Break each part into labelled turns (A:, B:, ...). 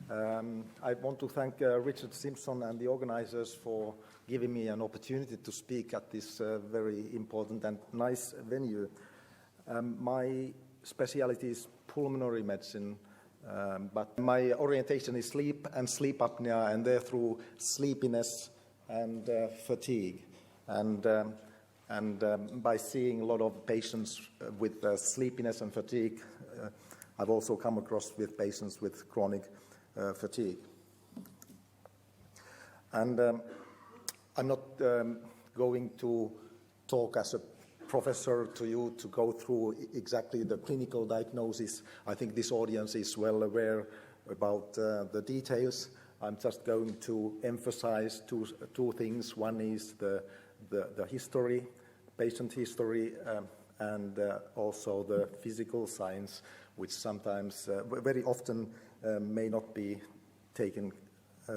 A: I want to thank Richard Simpson and the organizers for giving me an opportunity to speak at this very important and nice venue. My specialty is pulmonary medicine, but my orientation is sleep and sleep apnea, and therefore sleepiness and fatigue. And by seeing a lot of patients with sleepiness and fatigue, I've also come across with patients with chronic fatigue. And I'm not going to talk as a professor to you to go through exactly the clinical diagnosis. I think this audience is well aware about the details. I'm just going to emphasize two things. One is the history, patient history, and also the physical signs, which sometimes, very often, may not be taken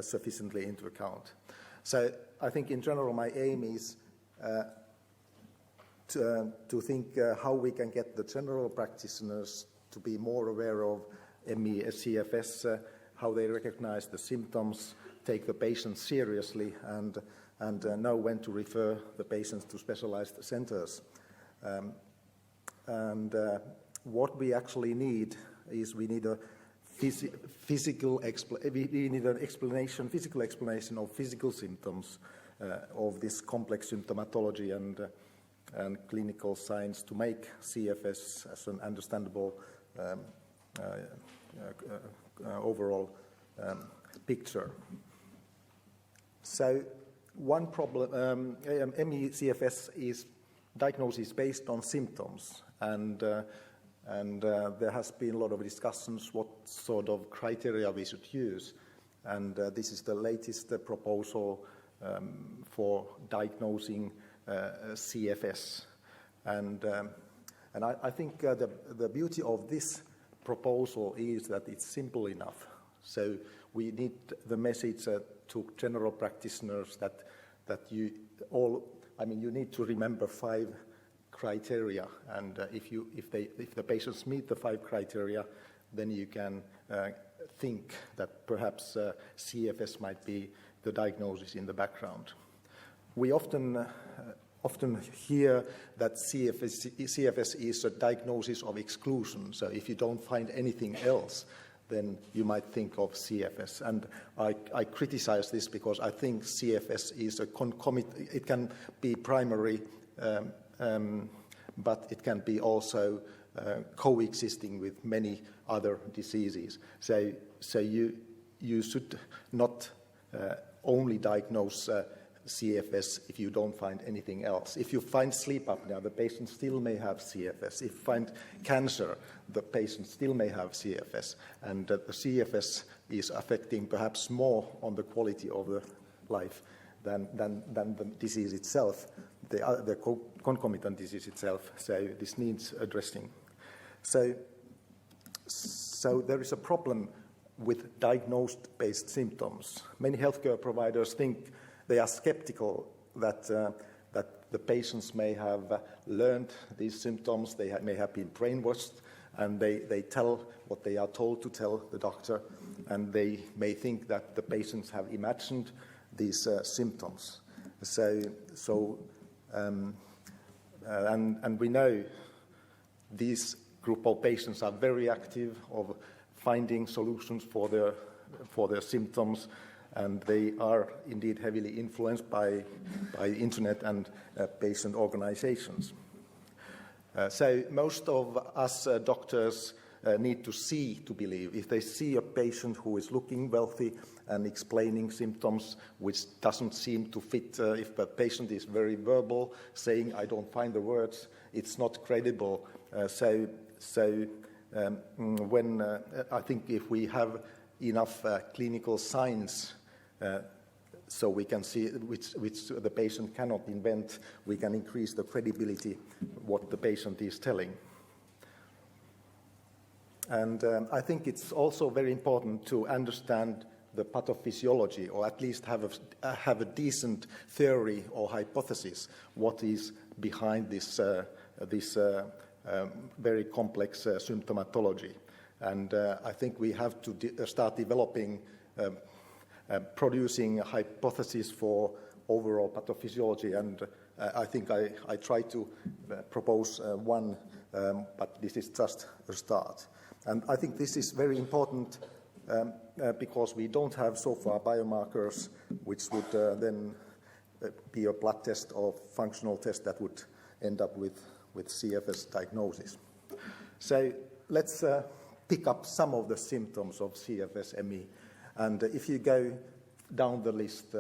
A: sufficiently into account. So I think in general my aim is to think how we can get the general practitioners to be more aware of ME, CFS, how they recognize the symptoms, take the patient seriously, and know when to refer the patients to specialized centers. What we actually need is we need a physical explanation of physical symptoms of this complex symptomatology and clinical signs to make CFS as an understandable overall picture. So one problem, ME/CFS is diagnosis based on symptoms, and there has been a lot of discussions what sort of criteria we should use, and this is the latest proposal for diagnosing CFS, and I think the beauty of this proposal is that it's simple enough. So we need the message to general practitioners that you need to remember 5 criteria, and if the patients meet the 5 criteria, then you can think that perhaps CFS might be the diagnosis in the background. We often hear that CFS is a diagnosis of exclusion. So if you don't find anything else, then you might think of CFS. And I criticize this because I think CFS is a concomitant. It can be primary, but it can be also coexisting with many other diseases. So you should not only diagnose CFS if you don't find anything else. If you find sleep apnea, the patient still may have CFS. If you find cancer, the patient still may have CFS. And the CFS is affecting perhaps more on the quality of the life than the disease itself, the concomitant disease itself. So this needs addressing. So there is a problem with diagnosed-based symptoms. Many healthcare providers think they are skeptical that the patients may have learned these symptoms, they may have been brainwashed, and they tell what they are told to tell the doctor, and they may think that the patients have imagined these symptoms. And we know these group of patients are very active of finding solutions for their symptoms, and they are indeed heavily influenced by internet and patient organizations. So most of us doctors need to see to believe. If they see a patient who is looking wealthy and explaining symptoms which doesn't seem to fit, if the patient is very verbal, saying, I don't find the words, it's not credible. When I think if we have enough clinical signs so we can see which the patient cannot invent, we can increase the credibility what the patient is telling. And I think it's also very important to understand the pathophysiology, or at least have a decent theory or hypothesis what is behind this very complex symptomatology. And I think we have to start developing, producing a hypothesis for overall pathophysiology, and I think I try to propose one, but this is just a start. And I think this is very important because we don't have so far biomarkers which would then be a blood test or functional test that would end up with CFS diagnosis. So let's pick up some of the symptoms of CFS-ME. And if you go down the list,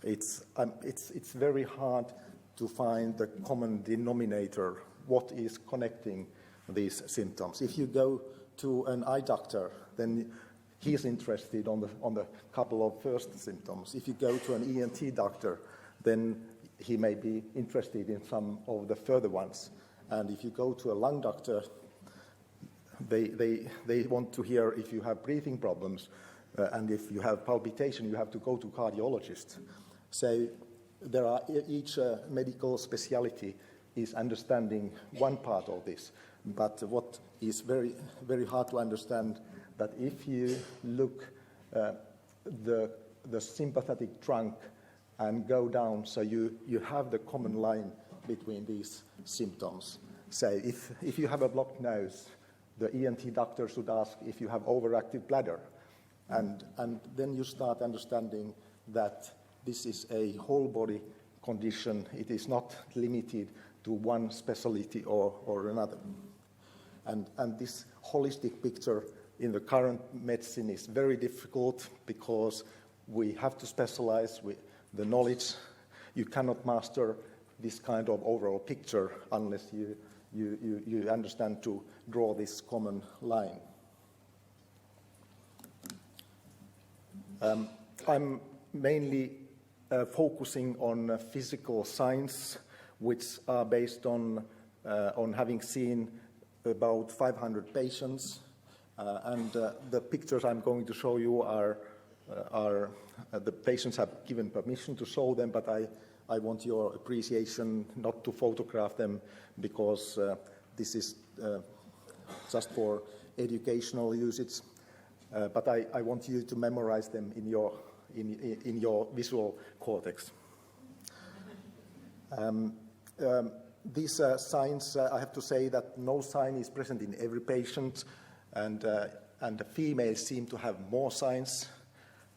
A: it's very hard to find the common denominator, what is connecting these symptoms. If you go to an eye doctor, then he's interested on the couple of first symptoms. If you go to an ENT doctor, then he may be interested in some of the further ones. And if you go to a lung doctor, they want to hear if you have breathing problems, and if you have palpitation, you have to go to cardiologist. So there are each medical specialty is understanding one part of this. But what is very, very hard to understand, that if you look the sympathetic trunk and go down, so you have the common line between these symptoms. So if you have a blocked nose, the ENT doctor should ask if you have overactive bladder. And then you start understanding that this is a whole body condition. It is not limited to one specialty or another. And this holistic picture in the current medicine is very difficult because we have to specialize with the knowledge. You cannot master this kind of overall picture unless you understand to draw this common line. I'm mainly focusing on physical signs, which are based on having seen about 500 patients, and the pictures I'm going to show you are the patients have given permission to show them, but I want your appreciation not to photograph them because this is just for educational usage. But I want you to memorize them in your visual cortex. These signs, I have to say that no sign is present in every patient, and the females seem to have more signs,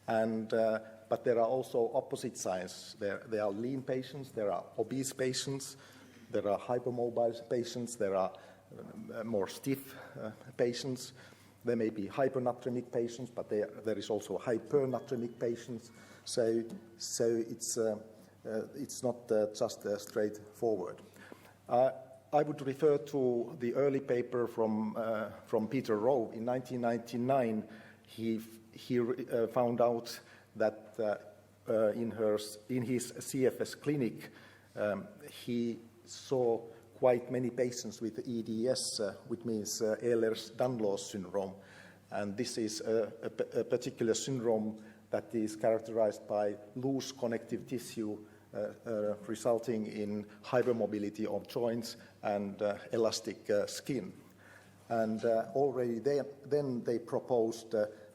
A: but there are also opposite signs. There are lean patients, there are obese patients, there are hypermobile patients, there are more stiff patients. There may be hyponatremic patients, but there is also hypernatremic patients. So it's not just straightforward. I would refer to the early paper from Peter Rowe in 1999. He found out that in his CFS clinic he saw quite many patients with EDS, which means Ehlers-Danlos syndrome. And this is a particular syndrome that is characterized by loose connective tissue resulting in hypermobility of joints and elastic skin. And already then they proposed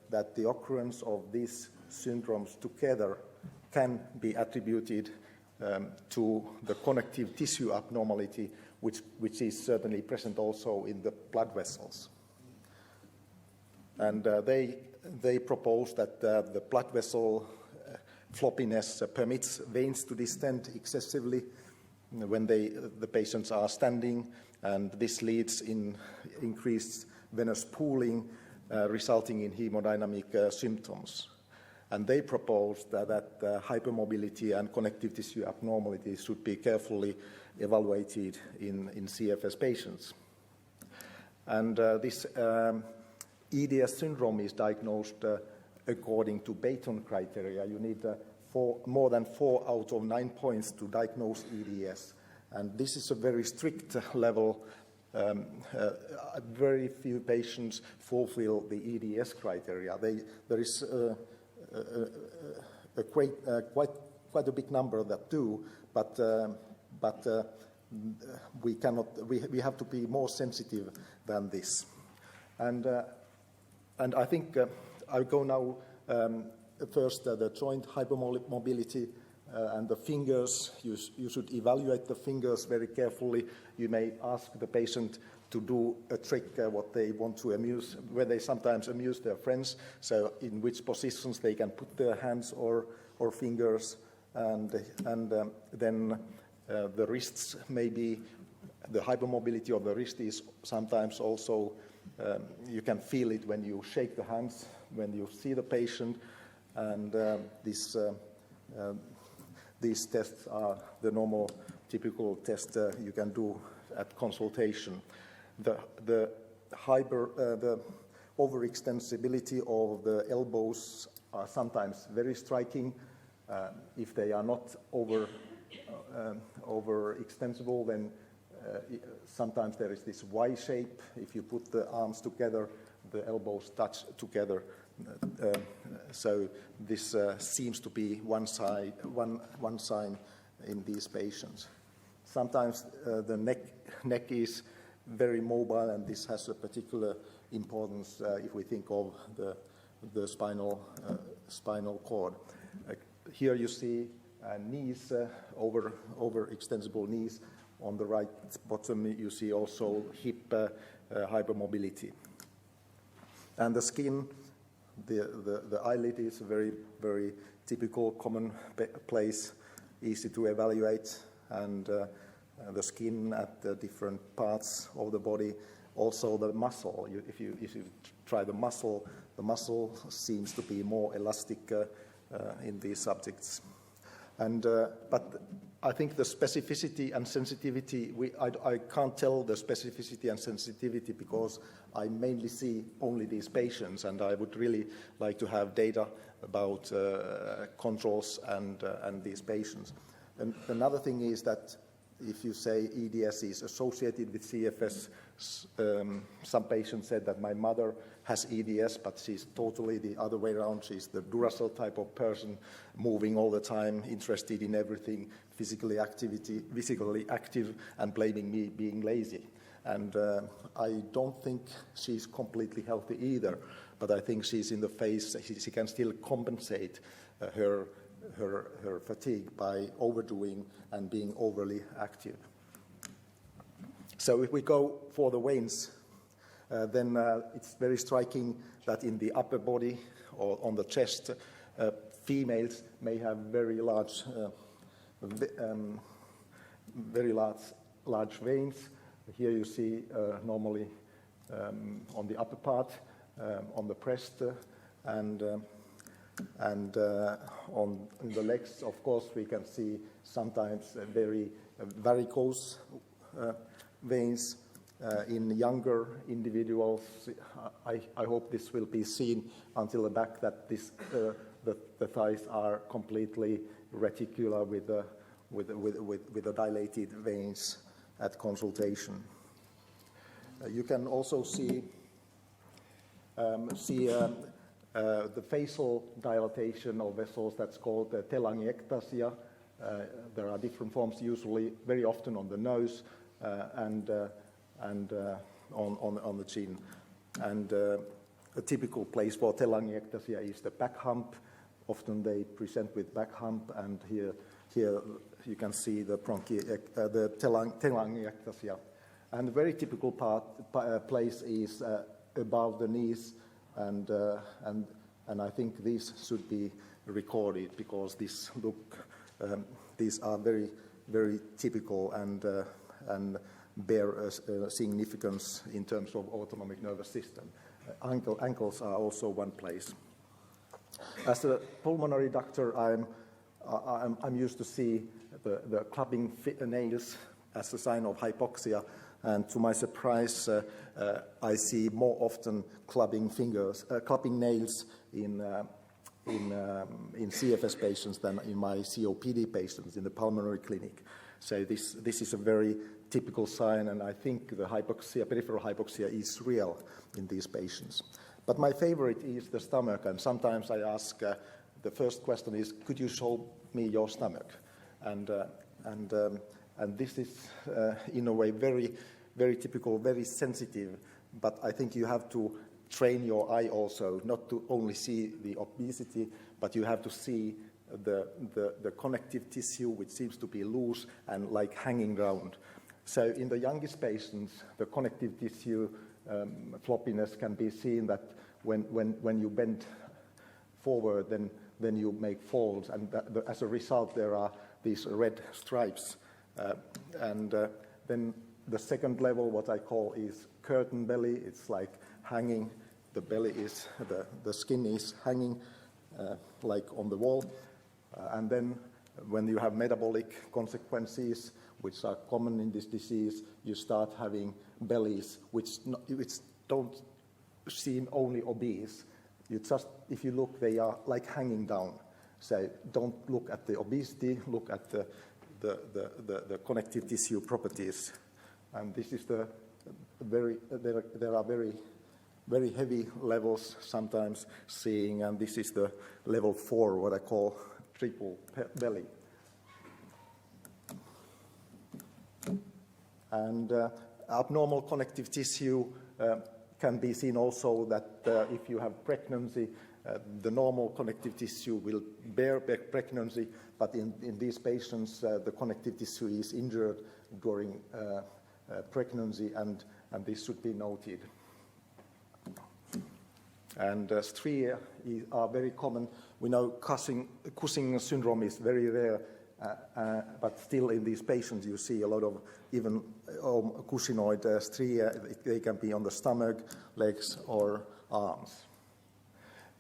A: that the occurrence of these syndromes together can be attributed to the connective tissue abnormality, which is certainly present also in the blood vessels. And they propose that the blood vessel floppiness permits veins to distend excessively when the patients are standing, and this leads in increased venous pooling, resulting in hemodynamic symptoms. And they proposed that hypermobility and connective tissue abnormalities should be carefully evaluated in CFS patients. And this EDS syndrome is diagnosed according to Bayton criteria. You need more than 4 out of 9 points to diagnose EDS. And this is a very strict level. Very few patients fulfill the EDS criteria. There is quite a big number that do, but we have to be more sensitive than this. And And I think I'll go now first the joint hypermobility and the fingers. You should evaluate the fingers very carefully. You may ask the patient to do a trick what they want to amuse, where they sometimes amuse their friends, so in which positions they can put their hands or fingers, and then the wrists, maybe the hypermobility of the wrist is sometimes also, you can feel it when you shake the hands, when you see the patient, and these tests are the normal, typical test you can do at consultation. The overextensibility of the elbows are sometimes very striking. If they are not overextensible, then sometimes there is this Y shape. If you put the arms together, the elbows touch together. So this seems to be one sign in these patients. Sometimes the neck is very mobile, and this has a particular importance if we think of the spinal cord. Here you see knees, overextensible knees. On the right bottom, you see also hip hypermobility. And the skin, the eyelid is a very, very typical, common place, easy to evaluate, and the skin at the different parts of the body. Also the muscle, if you try the muscle seems to be more elastic in these subjects. And but I think the specificity and sensitivity, I can't tell the specificity and sensitivity because I mainly see only these patients, and I would really like to have data about controls and these patients. And another thing is that if you say EDS is associated with CFS, some patients said that my mother has EDS, but she's totally the other way around. She's the Duracell type of person, moving all the time, interested in everything, physically active, and blaming me being lazy. And I don't think she's completely healthy either, but I think she's in the phase, she can still compensate her fatigue by overdoing and being overly active. So if we go for the veins, then it's very striking that in the upper body or on the chest, females may have very large veins. Here you see normally on the upper part, on the breast, and on the legs, of course, we can see sometimes very varicose veins. In younger individuals, I hope this will be seen until the back, that the thighs are completely reticular with the dilated veins at consultation. You can also see the facial dilatation of vessels. That's called telangiectasia. There are different forms, usually very often on the nose and on the chin. And a typical place for telangiectasia is the back hump. Often they present with back hump, and here you can see the telangiectasia. And a very typical place is above the knees, and I think these should be recorded because these are very, very typical and bear a significance in terms of autonomic nervous system. Ankles are also one place. As a pulmonary doctor, I'm used to see the clubbing nails as a sign of hypoxia, and to my surprise, I see more often clubbing nails in CFS patients than in my COPD patients in the pulmonary clinic. So this is a very typical sign, and I think the hypoxia, peripheral hypoxia, is real in these patients. But my favorite is the stomach, and sometimes I ask, the first question is, could you show me your stomach? And this is, in a way, very, very typical, very sensitive, but I think you have to train your eye also, not to only see the obesity, but you have to see the connective tissue, which seems to be loose and like hanging around. So in the youngest patients, the connective tissue floppiness can be seen that when you bend forward, then you make folds, and as a result, there are these red stripes. Then the second level, what I call is curtain belly. It's like hanging. The belly is, the skin is hanging like on the wall. And then when you have metabolic consequences, which are common in this disease, you start having bellies which don't seem only obese. You just, if you look, they are like hanging down. So don't look at the obesity, look at the connective tissue properties. And this is there are very heavy levels sometimes seeing, and this is the level 4, what I call triple belly. And abnormal connective tissue can be seen also that if you have pregnancy, the normal connective tissue will bear pregnancy, but in these patients, the connective tissue is injured during pregnancy, and this should be noted. And striae are very common. We know Cushing syndrome is very rare, but still in these patients you see a lot of even cushingoid striae. They can be on the stomach, legs, or arms.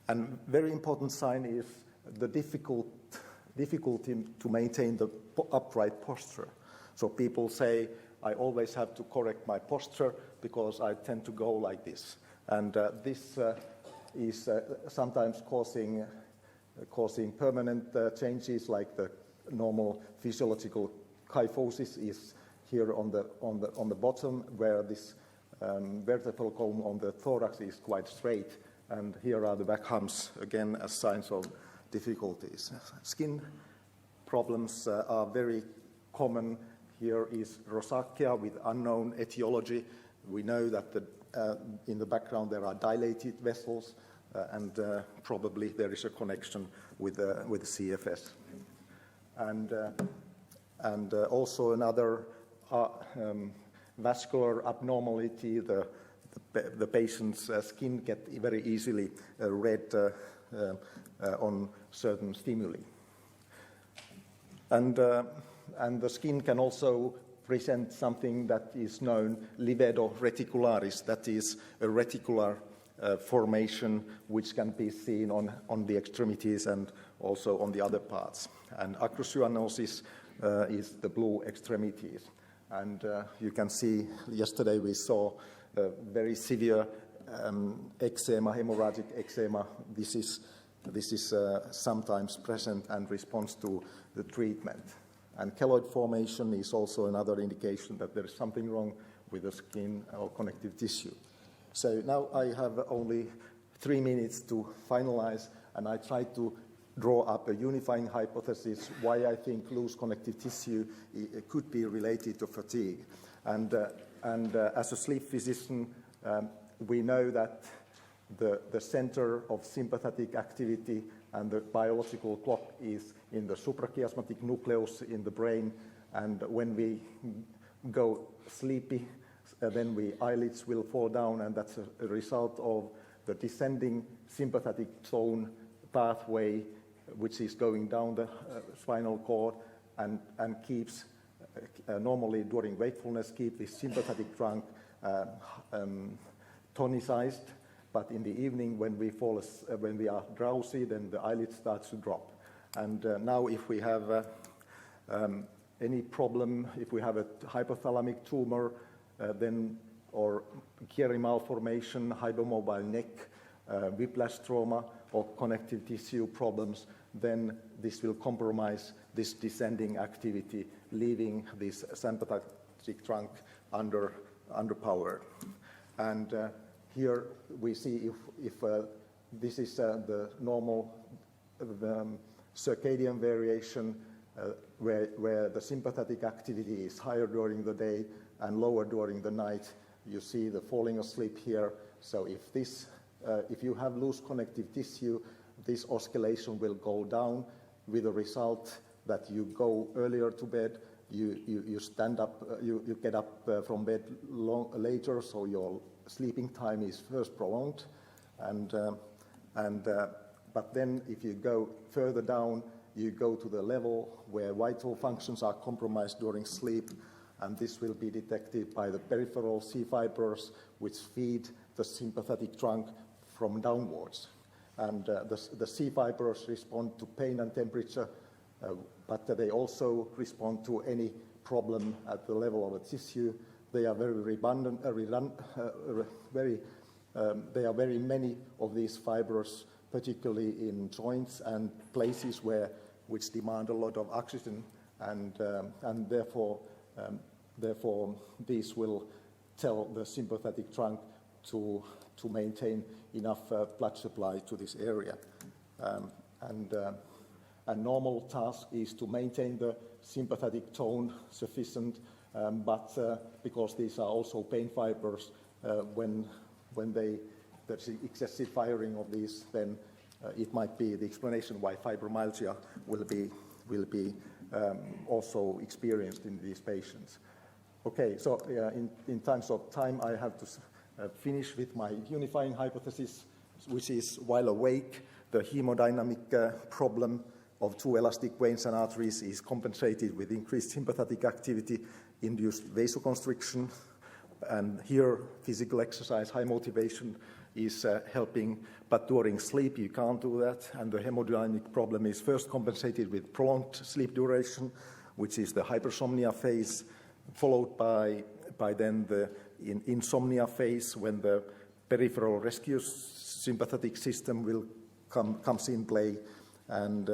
A: And very important sign is the difficulty to maintain the upright posture. So people say, I always have to correct my posture because I tend to go like this. And this is sometimes causing permanent changes, like the normal physiological kyphosis is here on the bottom, where this vertebral column on the thorax is quite straight, and here are the back humps again as signs of difficulties. Skin problems are very common. Here is rosacea with unknown etiology. We know that in the background there are dilated vessels, and probably there is a connection with CFS. And also another vascular abnormality, the patient's skin get very easily red on certain stimuli. And the skin can also present something that is known livedo reticularis, that is a reticular formation which can be seen on the extremities and also on the other parts. And acrocyanosis is the blue extremities. And you can see, yesterday we saw very severe eczema, hemorrhagic eczema. This is sometimes present and responds to the treatment. And keloid formation is also another indication that there is something wrong with the skin or connective tissue. So now I have only 3 minutes to finalize, and I try to draw up a unifying hypothesis why I think loose connective tissue could be related to fatigue. And as a sleep physician, we know that the center of sympathetic activity and the biological clock is in the suprachiasmatic nucleus in the brain, and when we go sleepy, then eyelids will fall down, and that's a result of the descending sympathetic zone pathway, which is going down the spinal cord and keeps, normally during wakefulness, keep the sympathetic trunk tonicized. But in the evening, when we are drowsy, then the eyelid starts to drop. And now, if we have any problem, if we have a hypothalamic tumor, or Chiari malformation, hypomobile neck, whiplash trauma, or connective tissue problems, then this will compromise this descending activity, leaving this sympathetic trunk underpowered. And here we see if this is the normal circadian variation where the sympathetic activity is higher during the day and lower during the night. You see the falling asleep here. So if this if you have loose connective tissue, this oscillation will go down with the result that you go earlier to bed, you stand up, you get up from bed later, so your sleeping time is first prolonged, but then if you go further down, you go to the level where vital functions are compromised during sleep, and this will be detected by the peripheral C fibers, which feed the sympathetic trunk from downwards. And the C fibers respond to pain and temperature, but they also respond to any problem at the level of the tissue. They are very redundant, there are very many of these fibers, particularly in joints and places which demand a lot of oxygen, and therefore these will tell the sympathetic trunk to maintain enough blood supply to this area. A normal task is to maintain the sympathetic tone sufficient, but because these are also pain fibers, when there's excessive firing of these, then it might be the explanation why fibromyalgia will be also experienced in these patients. Okay, so in terms of time, I have to finish with my unifying hypothesis, which is while awake, the hemodynamic problem of two elastic veins and arteries is compensated with increased sympathetic activity, induced vasoconstriction, and here physical exercise, high motivation is helping, but during sleep you can't do that, and the hemodynamic problem is first compensated with prolonged sleep duration, which is the hypersomnia phase, followed by then the insomnia phase, when the peripheral rescue sympathetic system will comes in play, and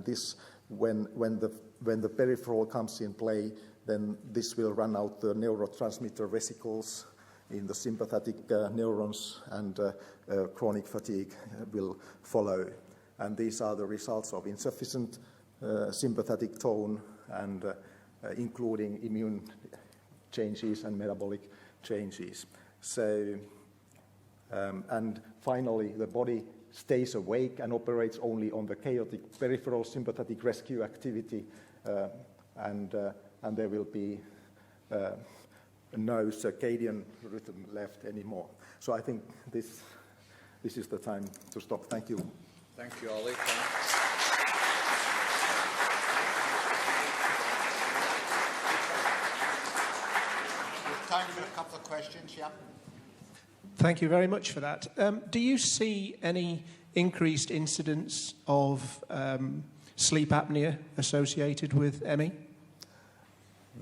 A: this when the peripheral comes in play, then this will run out the neurotransmitter vesicles in the sympathetic neurons, and chronic fatigue will follow. And these are the results of insufficient sympathetic tone, and including immune changes and metabolic changes. So, and finally, the body stays awake and operates only on the chaotic peripheral sympathetic rescue activity, and there will be no circadian rhythm left anymore. So I think this is the time to stop. Thank you.
B: Thank you, Olli. We've time for a couple of questions, yeah?
C: Thank you very much for that. Do you see any increased incidence of sleep apnea associated with ME?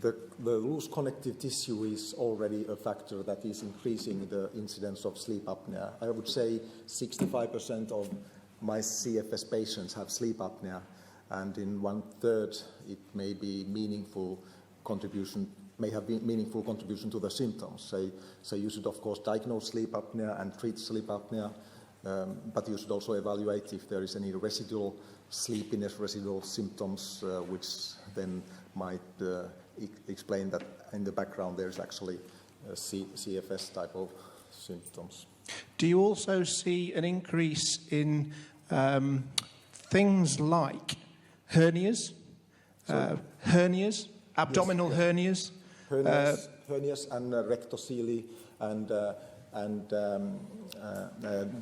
A: The loose connective tissue is already a factor that is increasing the incidence of sleep apnea. I would say 65% of my CFS patients have sleep apnea, and in 1/3 it may be have been meaningful contribution to the symptoms. So you should of course diagnose sleep apnea and treat sleep apnea, but you should also evaluate if there is any residual sleepiness, residual symptoms, which then might explain that in the background there's actually CFS type of symptoms.
C: Do you also see an increase in things like hernias, abdominal hernias?
A: Hernias and rectocele and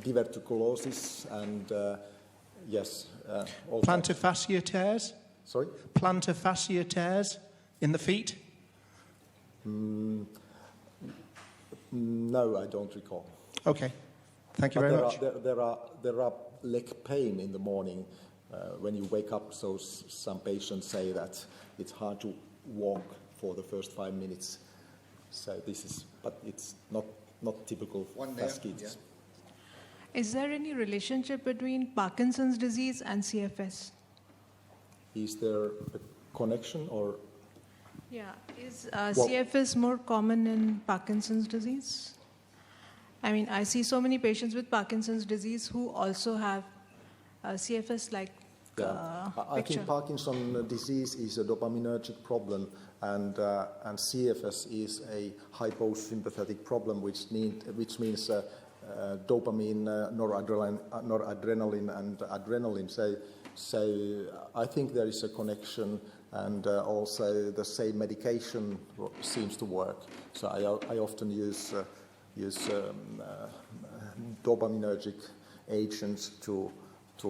A: diverticulosis and yes.
C: Plantar fascia tears?
A: Sorry?
C: Plantar fascia tears in the feet?
A: No, I don't recall.
C: Okay, thank you very much.
A: There are leg pain in the morning when you wake up. So some patients say that it's hard to walk for the first 5 minutes. So but it's not typical for kids.
B: Yeah.
D: Is there any relationship between Parkinson's disease and CFS?
A: Is there a connection or?
D: Yeah, is CFS more common in Parkinson's disease? I mean, I see so many patients with Parkinson's disease who also have CFS-like
A: I think Parkinson's disease is a dopaminergic problem, and CFS is a hyposympathetic problem, which means dopamine, noradrenaline, and adrenaline. So I think there is a connection, and also the same medication seems to work. So I often use dopaminergic agents to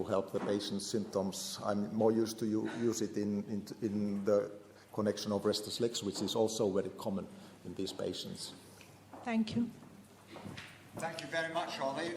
A: help the patient's symptoms. I'm more used to use it in the connection of restless legs, which is also very common in these patients.
D: Thank you.
B: Thank you very much, Olli.